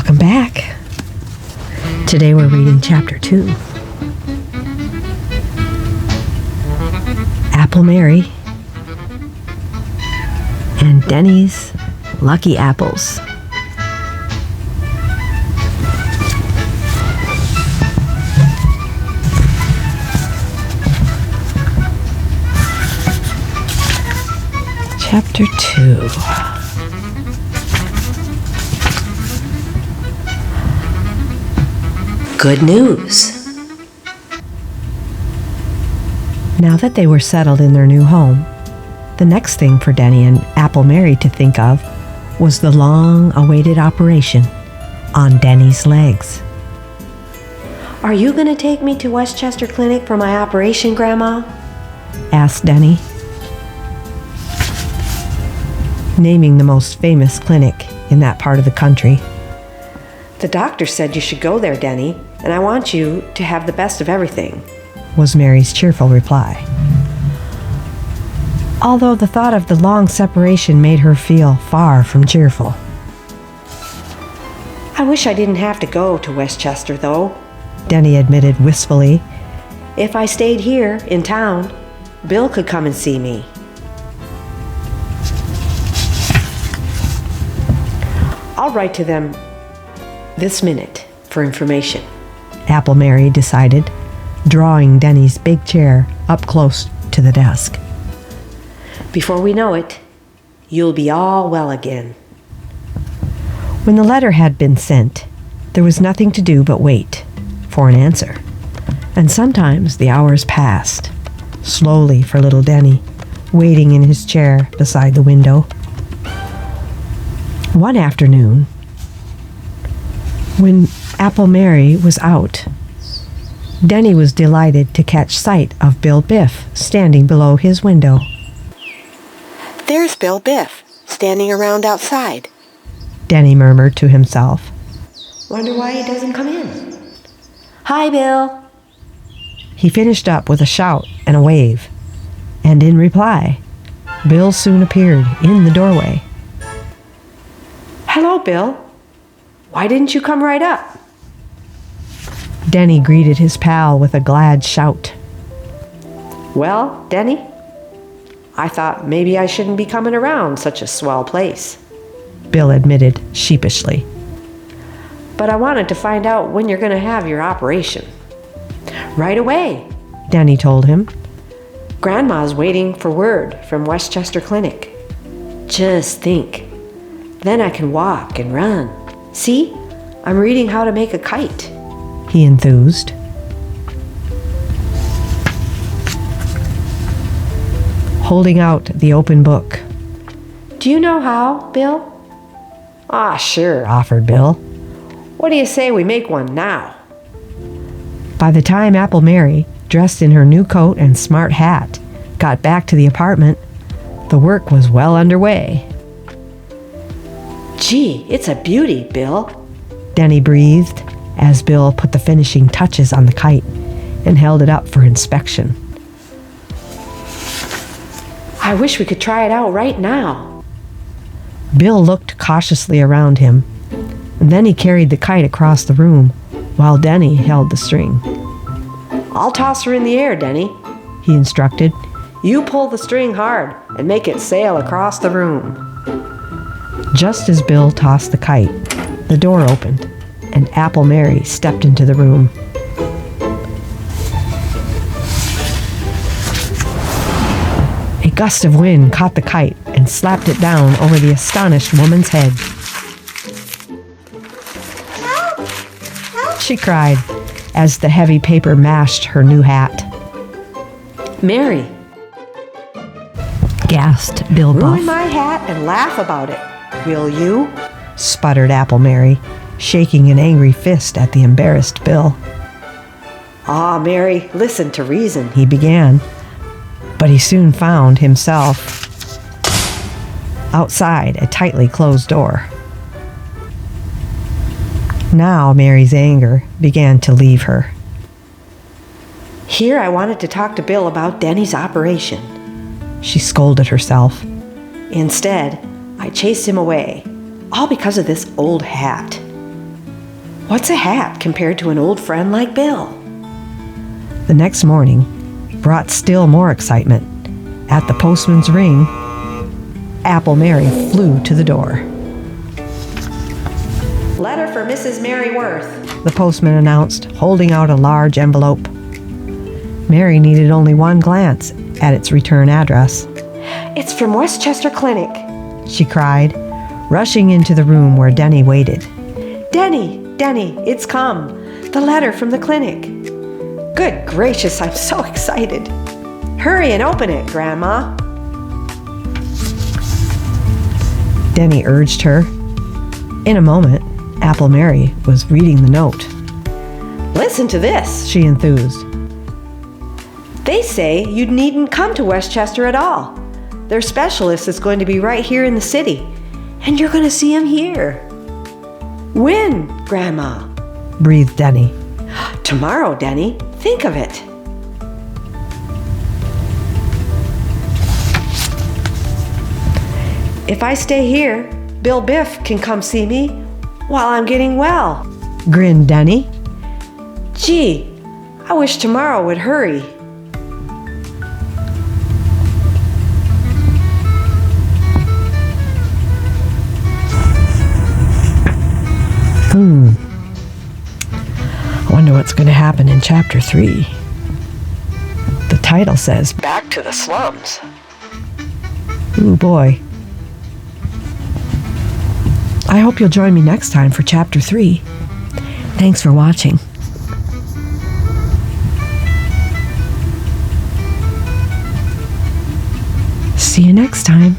Welcome back. Today we're reading Chapter 2. Apple Mary and Dennie's Lucky Apples. Chapter 2. Good news. Now that they were settled in their new home, the next thing for Dennie and Apple Mary to think of was the long-awaited operation on Dennie's legs. Are you going to take me to Westchester Clinic for my operation, Grandma? Asked Dennie, naming the most famous clinic in that part of the country. The doctor said you should go there, Dennie, and I want you to have the best of everything, was Mary's cheerful reply. Although the thought of the long separation made her feel far from cheerful. I wish I didn't have to go to Westchester, though, Dennie admitted wistfully. If I stayed here in town, Bill could come and see me. I'll write to them this minute for information, Apple Mary decided, drawing Dennie's big chair up close to the desk. Before we know it, you'll be all well again. When the letter had been sent, there was nothing to do but wait for an answer. And sometimes the hours passed, slowly for little Dennie, waiting in his chair beside the window. One afternoon, when Apple Mary was out, Dennie was delighted to catch sight of Bill Biff standing below his window. There's Bill Biff, standing around outside, Dennie murmured to himself. Wonder why he doesn't come in. Hi, Bill. He finished up with a shout and a wave, and in reply, Bill soon appeared in the doorway. Hello, Bill. Why didn't you come right up? Dennie greeted his pal with a glad shout. Well, Dennie, I thought maybe I shouldn't be coming around such a swell place, Bill admitted sheepishly. But I wanted to find out when you're going to have your operation. Right away, Dennie told him. Grandma's waiting for word from Westchester Clinic. Just think. Then I can walk and run. See, I'm reading how to make a kite, he enthused. Holding out the open book. Do you know how, Bill? Sure, Offered Bill. What do you say we make one now? By the time Apple Mary, dressed in her new coat and smart hat, got back to the apartment, the work was well underway. Gee, it's a beauty, Bill, Dennie breathed as Bill put the finishing touches on the kite and held it up for inspection. I wish we could try it out right now. Bill looked cautiously around him, and then he carried the kite across the room while Dennie held the string. I'll toss her in the air, Dennie, he instructed. You pull the string hard and make it sail across the room. Just as Bill tossed the kite, the door opened, and Apple Mary stepped into the room. A gust of wind caught the kite and slapped it down over the astonished woman's head. Help! Help! She cried as the heavy paper mashed her new hat. Mary, Gasped Bill Buff. ruin my hat and laugh about it, will you? Sputtered Apple Mary, shaking an angry fist at the embarrassed Bill. Mary, listen to reason. He began, but he soon found himself outside a tightly closed door. Now Mary's anger began to leave her. Here I wanted to talk to Bill about Dennie's operation. She scolded herself. Instead, I chased him away, all because of this old hat. What's a hat compared to an old friend like Bill? The next morning brought still more excitement. At the postman's ring, Apple Mary flew to the door. Letter for Mrs. Mary Worth. The postman announced, holding out a large envelope. Mary needed only one glance at its return address. It's from Westchester Clinic. She cried, rushing into the room where Dennie waited. Dennie, it's come. The letter from the clinic. Good gracious, I'm so excited. Hurry and open it, Grandma. Dennie urged her. In a moment, Apple Mary was reading the note. Listen to this, She enthused. They say you needn't come to Westchester at all. Their specialist is going to be right here in the city, and you're going to see him here. When, Grandma? Breathed Dennie. Tomorrow, Dennie. Think of it. If I stay here, Bill Biff can come see me while I'm getting well. Grinned Dennie. Gee, I wish tomorrow would hurry. I wonder what's going to happen in Chapter 3. The title says, Back to the slums. ooh boy. I hope you'll join me next time for Chapter 3. Thanks for watching. See you next time.